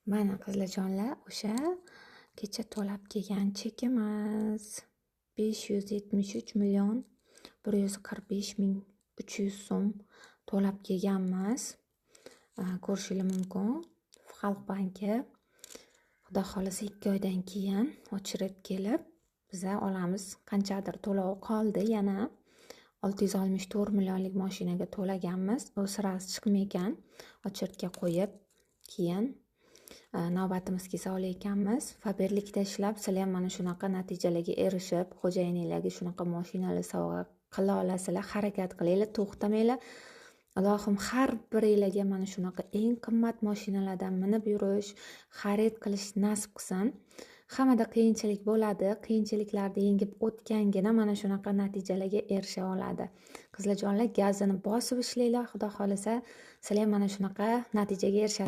Mana qizlarjonlar, o'sha kecha to'lab kelgan chekimiz 573.145.300 so'm to'lab kelganmiz. Ko'rishingiz mumkin. Xalq banki xudo xolasa 2 oydan keyin ochirib kelib biza olamiz. Qanchadir to'lov qoldi, yana 664 millionlik mashinaga to'laganmiz. U sirasi chiqmagan, ochirtga qo'yib keyin navbatimiz kelsa olayotganmiz. Faberlikda ishlab, sizlar ham mana shunaqa natijalarga erishib, xo'jayininglarga shunaqa mashinalar sovg'a qila olasizlar. Harakat qilinglar, to'xtamanglar. Ilohim har biringlarga mana shunaqa eng qimmat mashinalardan minib yurish, xarid qilish nasib qilsin. Hammada qiyinchilik bo'ladi. Qiyinchiliklarni yengib o'tgangina mana shunaqa natijalarga erisha oladi. Qizlarjonlar, gazini bosib ishlanglar. Xudo xolasa, sizlar ham mana shunaqa natijaga erishasiz.